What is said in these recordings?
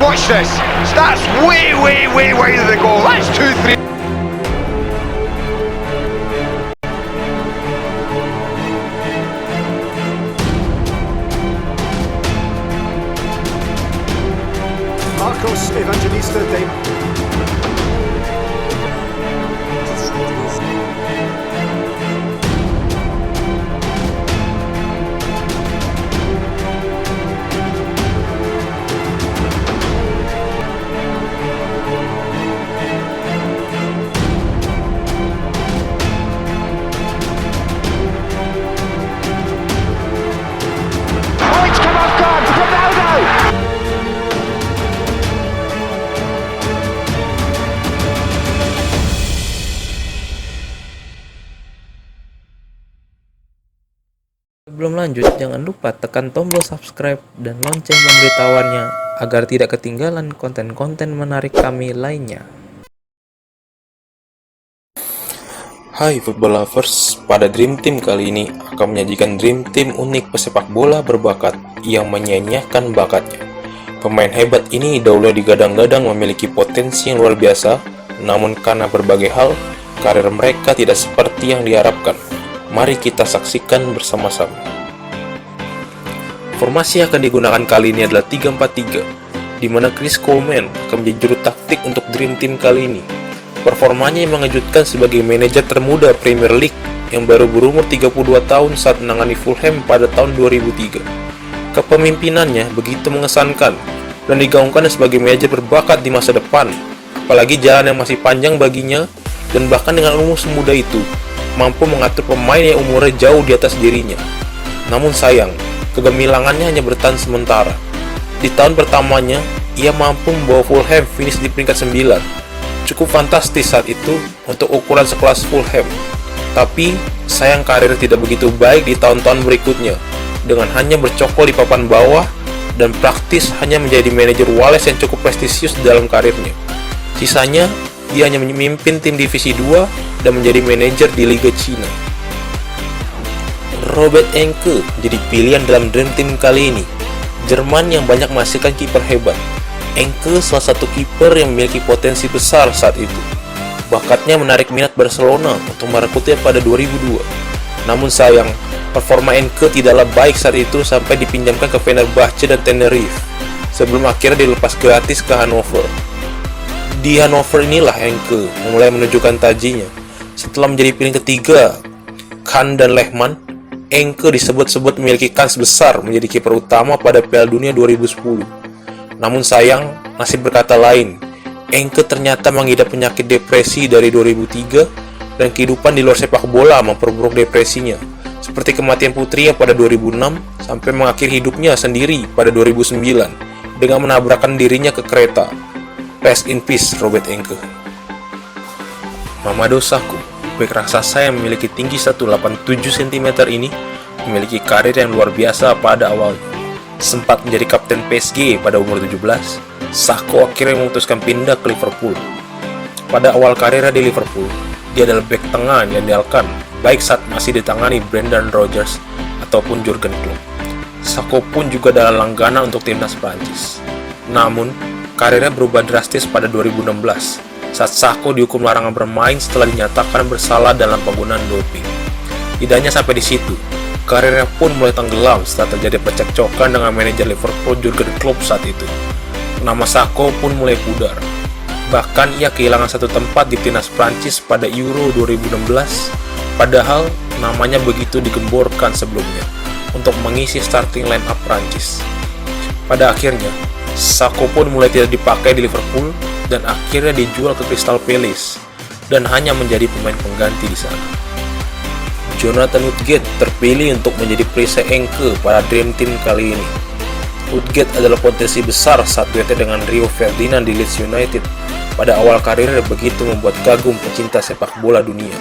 Watch this. That's way to the goal. That's 2-3. Marcos Evangelista de Sebelum lanjut, jangan lupa tekan tombol subscribe dan lonceng pemberitahuannya agar tidak ketinggalan konten-konten menarik kami lainnya. Hai football lovers, pada Dream Team kali ini akan menyajikan Dream Team unik pesepak bola berbakat yang menyanyiakan bakatnya. Pemain hebat ini dahulu digadang-gadang memiliki potensi yang luar biasa, namun karena berbagai hal, karir mereka tidak seperti yang diharapkan. Mari kita saksikan bersama-sama. Formasi yang akan digunakan kali ini adalah 3-4-3, di mana Chris Coleman akan menjadi juru taktik untuk Dream Team kali ini. Performanya yang mengejutkan sebagai manajer termuda Premier League yang baru berumur 32 tahun saat menangani Fulham pada tahun 2003. Kepemimpinannya begitu mengesankan dan digaungkan sebagai manajer berbakat di masa depan, apalagi jalan yang masih panjang baginya, dan bahkan dengan umur semuda itu mampu mengatur pemain yang umurnya jauh di atas dirinya. Namun sayang, kegemilangannya hanya bertahan sementara. Di tahun pertamanya, ia mampu membawa Fulham finish di peringkat 9. Cukup fantastis saat itu untuk ukuran sekelas Fulham. Tapi, sayang karir tidak begitu baik di tahun-tahun berikutnya, dengan hanya bercokol di papan bawah dan praktis hanya menjadi manajer Wales yang cukup prestisius dalam karirnya. Sisanya, dia hanya memimpin tim divisi 2 dan menjadi manajer di Liga Cina. Robert Enke jadi pilihan dalam Dream Team kali ini. Jerman yang banyak menghasilkan kiper hebat. Enke salah satu kiper yang memiliki potensi besar saat itu. Bakatnya menarik minat Barcelona untuk merekrutnya pada 2002. Namun sayang, performa Enke tidaklah baik saat itu sampai dipinjamkan ke Fenerbahce dan Tenerife, sebelum akhirnya dilepas gratis ke Hannover. Di Hannover inilah Enke mulai menunjukkan tajinya. Setelah menjadi pilihan ketiga Kahn dan Lehmann, Enke disebut-sebut memiliki kans besar menjadi kiper utama pada Piala Dunia 2010. Namun sayang, nasib berkata lain. Enke ternyata mengidap penyakit depresi dari 2003 dan kehidupan di luar sepak bola memperburuk depresinya, seperti kematian putrinya pada 2006 sampai mengakhiri hidupnya sendiri pada 2009 dengan menabrakkan dirinya ke kereta. Rest in peace, Robert Enke. Mamadou Sakho, bek raksasa yang memiliki tinggi 187 cm ini, memiliki karir yang luar biasa pada awalnya. Sempat menjadi kapten PSG pada umur 17, Sakho akhirnya memutuskan pindah ke Liverpool. Pada awal karirnya di Liverpool, dia adalah bek tengah yang diandalkan, baik saat masih ditangani Brendan Rodgers ataupun Jurgen Klopp. Sakho pun juga adalah langganan untuk timnas Prancis. Namun, karirnya berubah drastis pada 2016 saat Sakho dihukum larangan bermain setelah dinyatakan bersalah dalam penggunaan doping. Tidak hanya sampai di situ, karirnya pun mulai tenggelam setelah terjadi percekcokan dengan manajer Liverpool Jurgen Klopp saat itu. Nama Sakho pun mulai pudar. Bahkan ia kehilangan satu tempat di timnas Prancis pada Euro 2016, padahal namanya begitu digemborkan sebelumnya untuk mengisi starting line up Prancis. Pada akhirnya, Sakho pun mulai tidak dipakai di Liverpool dan akhirnya dijual ke Crystal Palace dan hanya menjadi pemain pengganti di sana. Jonathan Woodgate terpilih untuk menjadi perisai Enke pada Dream Team kali ini. Woodgate adalah potensi besar saat duetnya dengan Rio Ferdinand di Leeds United pada awal karirnya begitu membuat kagum pecinta sepak bola dunia.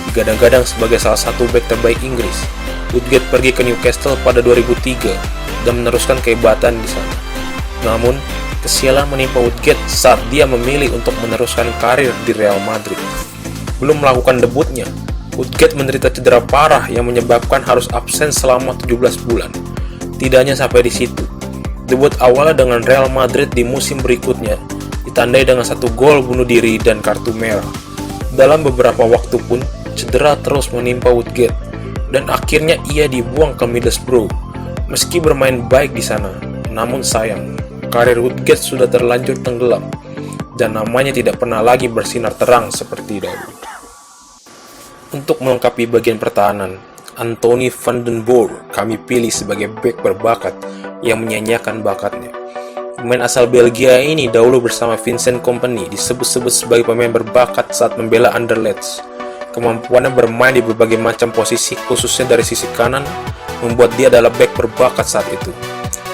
Digadang-gadang sebagai salah satu bek terbaik Inggris, Woodgate pergi ke Newcastle pada 2003 dan meneruskan kehebatan di sana. Namun, kesialan menimpa Woodgate saat dia memilih untuk meneruskan karir di Real Madrid. Belum melakukan debutnya, Woodgate menderita cedera parah yang menyebabkan harus absen selama 17 bulan. Tidak hanya sampai di situ, debut awalnya dengan Real Madrid di musim berikutnya ditandai dengan 1 gol bunuh diri dan kartu merah. Dalam beberapa waktu pun, cedera terus menimpa Woodgate, dan akhirnya ia dibuang ke Middlesbrough. Meski bermain baik di sana, namun sayang, karir Woodgate sudah terlanjur tenggelam, dan namanya tidak pernah lagi bersinar terang seperti dahulu. Untuk melengkapi bagian pertahanan, Anthony van den Boer kami pilih sebagai bek berbakat yang menyanyiakan bakatnya. Pemain asal Belgia ini dahulu bersama Vincent Kompany disebut-sebut sebagai pemain berbakat saat membela Anderlecht. Kemampuannya bermain di berbagai macam posisi, khususnya dari sisi kanan, membuat dia adalah bek berbakat saat itu.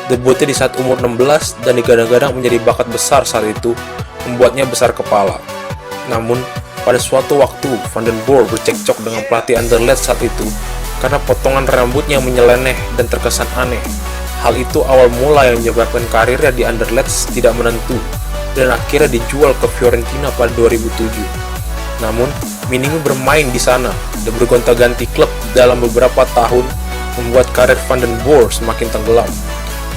Debutnya di saat umur 16 dan digadang-gadang menjadi bakat besar saat itu, membuatnya besar kepala. Namun, pada suatu waktu, Van den Boer bercekcok dengan pelatih Anderlecht saat itu karena potongan rambutnya yang menyeleneh dan terkesan aneh. Hal itu awal mula yang menyebabkan karirnya di Anderlecht tidak menentu dan akhirnya dijual ke Fiorentina pada 2007. Namun, minimnya bermain di sana dan bergonta-ganti klub dalam beberapa tahun membuat karir Van den Boer semakin tenggelam.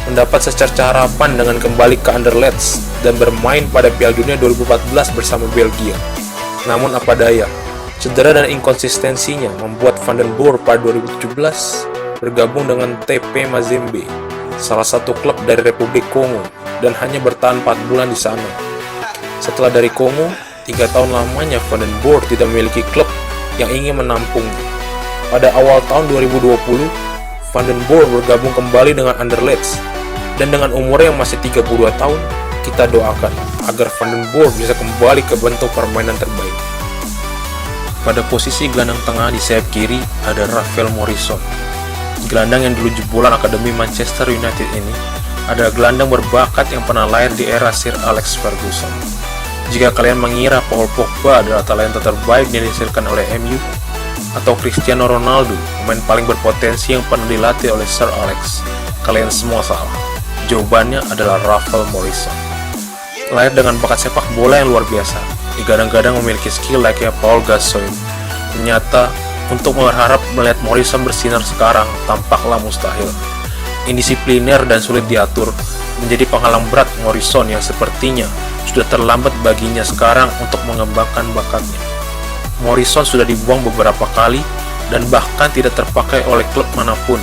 Mendapat secerca harapan dengan kembali ke Anderlecht dan bermain pada Piala Dunia 2014 bersama Belgia. Namun apa daya, cedera dan inkonsistensinya membuat Van den Boer pada 2017 bergabung dengan TP Mazembe, salah satu klub dari Republik Kongo, dan hanya bertahan 4 bulan di sana. Setelah dari Kongo, 3 tahun lamanya Van den Boer tidak memiliki klub yang ingin menampungnya. Pada awal tahun 2020, Van den Boer bergabung kembali dengan Anderlecht, dan dengan umurnya yang masih 32 tahun, kita doakan agar Van den Boer bisa kembali ke bentuk permainan terbaik. Pada posisi gelandang tengah di sayap kiri ada Rafael Morrison. Gelandang yang dulu jebolan Akademi Manchester United ini adalah gelandang berbakat yang pernah lahir di era Sir Alex Ferguson. Jika kalian mengira Paul Pogba adalah talenta terbaik yang dihasilkan oleh MU, atau Cristiano Ronaldo, pemain paling berpotensi yang pernah dilatih oleh Sir Alex, kalian semua salah. Jawabannya adalah Rafael Morrison. Lahir dengan bakat sepak bola yang luar biasa, digadang-gadang memiliki skill layaknya Paul Gascoigne. Ternyata, untuk berharap melihat Morrison bersinar sekarang tampaklah mustahil. Indisipliner dan sulit diatur menjadi penghalang berat Morrison yang sepertinya sudah terlambat baginya sekarang untuk mengembangkan bakatnya. Morrison sudah dibuang beberapa kali dan bahkan tidak terpakai oleh klub manapun.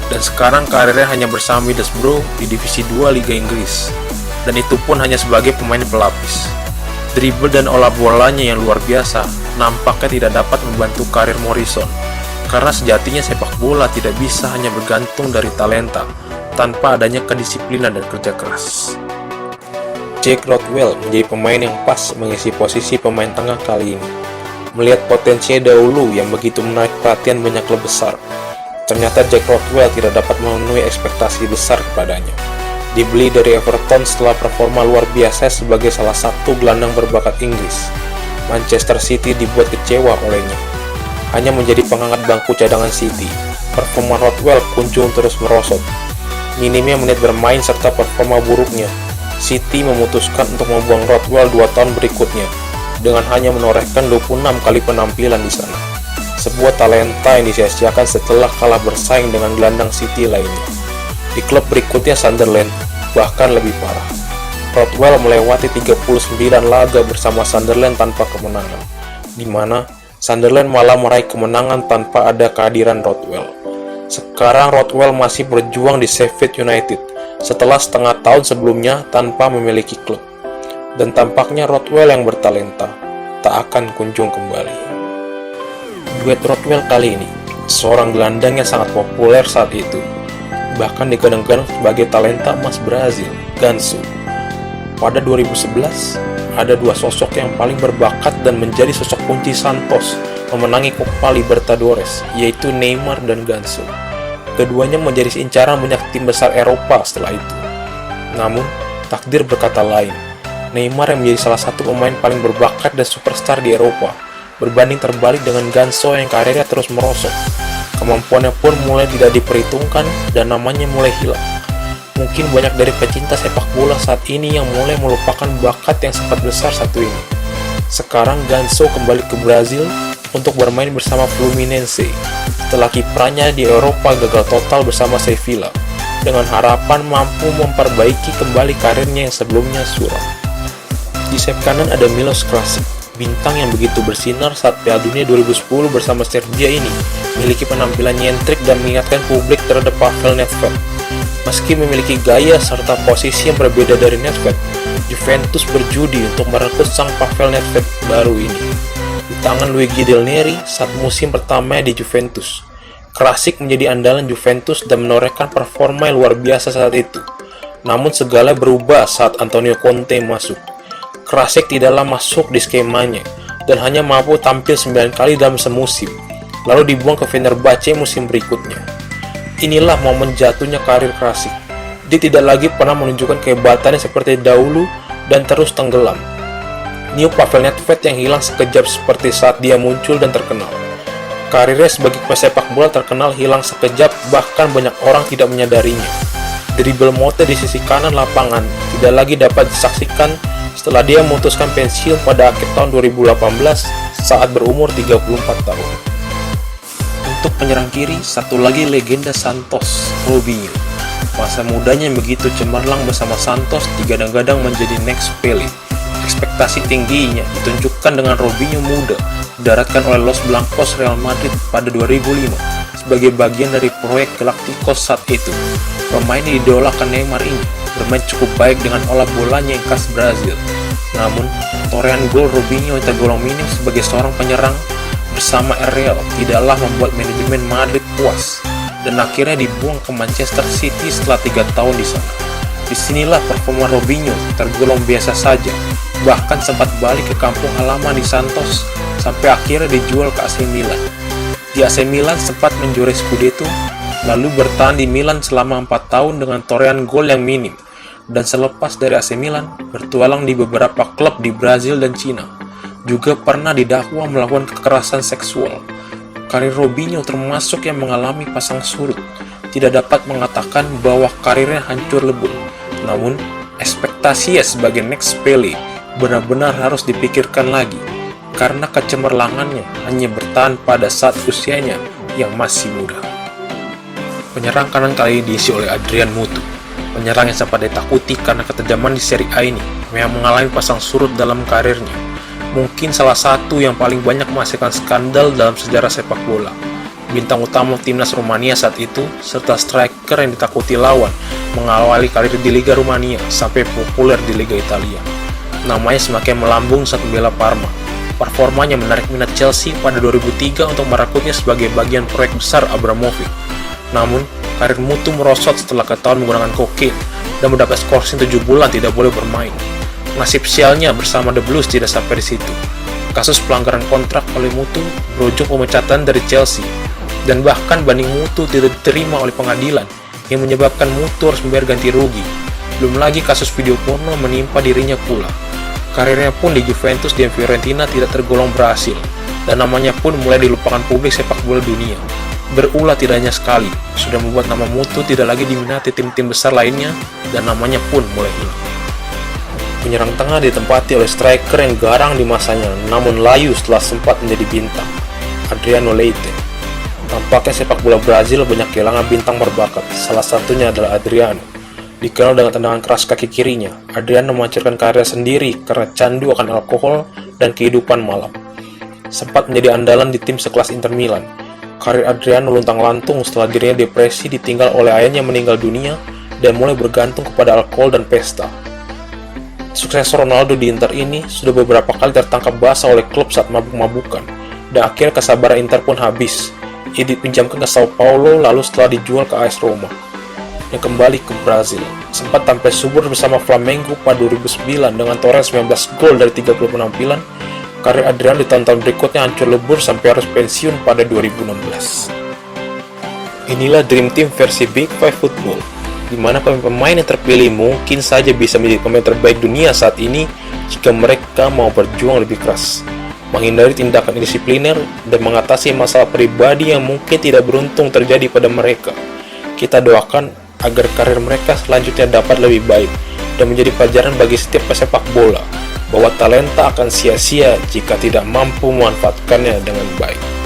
Dan sekarang karirnya hanya bersama Middlesbrough di Divisi 2 Liga Inggris. Dan itu pun hanya sebagai pemain pelapis. Dribble dan olah bolanya yang luar biasa nampaknya tidak dapat membantu karir Morrison, karena sejatinya sepak bola tidak bisa hanya bergantung dari talenta tanpa adanya kedisiplinan dan kerja keras. Jack Rothwell menjadi pemain yang pas mengisi posisi pemain tengah kali ini. Melihat potensinya dahulu yang begitu menarik perhatian banyak klub besar, ternyata Jack Rothwell tidak dapat memenuhi ekspektasi besar kepadanya. Dibeli dari Everton setelah performa luar biasa sebagai salah satu gelandang berbakat Inggris, Manchester City dibuat kecewa olehnya. Hanya menjadi pengangkat bangku cadangan City, performa Rothwell kunjung terus merosot. Minimnya menit bermain serta performa buruknya, City memutuskan untuk membuang Rothwell 2 tahun berikutnya dengan hanya menorehkan 26 kali penampilan di sana. Sebuah talenta yang disia-siakan setelah kalah bersaing dengan gelandang City lainnya. Di klub berikutnya Sunderland, bahkan lebih parah. Rothwell melewati 39 laga bersama Sunderland tanpa kemenangan, di mana Sunderland malah meraih kemenangan tanpa ada kehadiran Rothwell. Sekarang Rothwell masih berjuang di Sheffield United setelah setengah tahun sebelumnya tanpa memiliki klub. Dan tampaknya Rothwell yang bertalenta tak akan kunjung kembali. Duet Rothwell kali ini, seorang gelandang yang sangat populer saat itu, bahkan digadang-gadang sebagai talenta emas Brazil, Ganso. Pada 2011, ada 2 sosok yang paling berbakat dan menjadi sosok kunci Santos memenangi Copa Libertadores, yaitu Neymar dan Ganso. Keduanya menjadi incaran banyak tim besar Eropa setelah itu. Namun, takdir berkata lain. Neymar yang menjadi salah satu pemain paling berbakat dan superstar di Eropa, berbanding terbalik dengan Ganso yang karirnya terus merosot. Kemampuannya pun mulai tidak diperhitungkan dan namanya mulai hilang. Mungkin banyak dari pecinta sepak bola saat ini yang mulai melupakan bakat yang sempat besar satu ini. Sekarang Ganso kembali ke Brazil untuk bermain bersama Fluminense setelah kiprahnya di Eropa gagal total bersama Sevilla, dengan harapan mampu memperbaiki kembali karirnya yang sebelumnya suram. Di sayap kanan ada Milos Krasic, bintang yang begitu bersinar saat Piala Dunia 2010 bersama Serbia ini memiliki penampilan nyentrik dan mengingatkan publik terhadap Pavel Nedved. Meski memiliki gaya serta posisi yang berbeda dari Nedved, Juventus berjudi untuk merekrut sang Pavel Nedved baru ini di tangan Luigi Del Neri saat musim pertamanya di Juventus. Krasic menjadi andalan Juventus dan menorehkan performa yang luar biasa saat itu. Namun segala berubah saat Antonio Conte masuk. Krasic tidaklah masuk di skemanya dan hanya mampu tampil 9 kali dalam semusim, lalu dibuang ke Fenerbahce musim berikutnya. Inilah momen jatuhnya karir Krasic. Dia tidak lagi pernah menunjukkan kehebatannya seperti dahulu dan terus tenggelam. New Pavel Nedved yang hilang sekejap seperti saat dia muncul dan terkenal. Karirnya sebagai pesepak bola terkenal hilang sekejap, bahkan banyak orang tidak menyadarinya. Dribble Mote di sisi kanan lapangan tidak lagi dapat disaksikan setelah dia memutuskan pensiun pada akhir tahun 2018 saat berumur 34 tahun. Untuk penyerang kiri, satu lagi legenda Santos, Robinho. Masa mudanya yang begitu cemerlang bersama Santos digadang-gadang menjadi next Pele. Ekspektasi tingginya ditunjukkan dengan Robinho muda didaratkan oleh Los Blancos Real Madrid pada 2005 sebagai bagian dari proyek Galacticos saat itu. Pemain yang idolakan Neymar ini bermain cukup baik dengan olah bolanya yang khas Brazil. Namun, torehan gol Robinho yang tergolong minim sebagai seorang penyerang bersama Real tidaklah membuat manajemen Madrid puas dan akhirnya dibuang ke Manchester City setelah 3 tahun di sana. Disinilah performa Robinho tergolong biasa saja, bahkan sempat balik ke kampung halaman di Santos sampai akhirnya dijual ke AC Milan. Di AC Milan sempat menjuarai Scudetto, lalu bertahan di Milan selama 4 tahun dengan torehan gol yang minim, dan selepas dari AC Milan, bertualang di beberapa klub di Brazil dan Cina. Juga pernah didakwa melakukan kekerasan seksual. Karir Robinho termasuk yang mengalami pasang surut. Tidak dapat mengatakan bahwa karirnya hancur lebur. Namun, ekspektasinya sebagai next Pele benar-benar harus dipikirkan lagi, karena kecemerlangannya hanya bertahan pada saat usianya yang masih muda. Penyerang kanan kali ini diisi oleh Adrian Mutu. Penyerang yang sempat ditakuti karena ketajaman di Serie A ini memang mengalami pasang surut dalam karirnya. Mungkin salah satu yang paling banyak menghasilkan skandal dalam sejarah sepak bola. Bintang utama timnas Rumania saat itu, serta striker yang ditakuti lawan, mengawali karir di Liga Rumania sampai populer di Liga Italia. Namanya semakin melambung saat membela Parma. Performanya menarik minat Chelsea pada 2003 untuk merekrutnya sebagai bagian proyek besar Abramovich. Namun, karir Mutu merosot setelah ketahuan menggunakan kokain dan mendapat skorsing 7 bulan tidak boleh bermain. Nasib sialnya bersama The Blues tidak sampai di situ. Kasus pelanggaran kontrak oleh Mutu berujung pemecatan dari Chelsea, dan bahkan banding Mutu tidak diterima oleh pengadilan yang menyebabkan Mutu harus membayar ganti rugi. Belum lagi kasus video porno menimpa dirinya pula. Karirnya pun di Juventus dan Fiorentina tidak tergolong berhasil, dan namanya pun mulai dilupakan publik sepak bola dunia. Berulah tidak hanya sekali, sudah membuat nama Mutu tidak lagi diminati tim-tim besar lainnya, dan namanya pun mulai hilang. Penyerang tengah ditempati oleh striker yang garang di masanya, namun layu setelah sempat menjadi bintang, Adriano Leite. Tampaknya sepak bola Brazil banyak kehilangan bintang berbakat, salah satunya adalah Adriano. Dikenal dengan tendangan keras kaki kirinya, Adriano menghancurkan karirnya sendiri karena candu akan alkohol dan kehidupan malam. Sempat menjadi andalan di tim sekelas Inter Milan. Karir Adriano luntang-lantung setelah dirinya depresi ditinggal oleh ayahnya meninggal dunia dan mulai bergantung kepada alkohol dan pesta. Sukses Ronaldo di Inter ini sudah beberapa kali tertangkap basah oleh klub saat mabuk-mabukan, dan akhirnya kesabaran Inter pun habis. Ia dipinjamkan ke Sao Paulo lalu setelah dijual ke AS Roma dan kembali ke Brazil. Sempat tampil subur bersama Flamengo pada 2009 dengan torehan 19 gol dari 30 penampilan. Karir Adriano di tahun-tahun berikutnya hancur lebur sampai harus pensiun pada 2016. Inilah Dream Team versi Big Five Football, di mana pemain yang terpilih mungkin saja bisa menjadi pemain terbaik dunia saat ini jika mereka mau berjuang lebih keras, menghindari tindakan indisipliner, dan mengatasi masalah pribadi yang mungkin tidak beruntung terjadi pada mereka. Kita doakan agar karir mereka selanjutnya dapat lebih baik dan menjadi pelajaran bagi setiap pesepak bola bahwa talenta akan sia-sia jika tidak mampu memanfaatkannya dengan baik.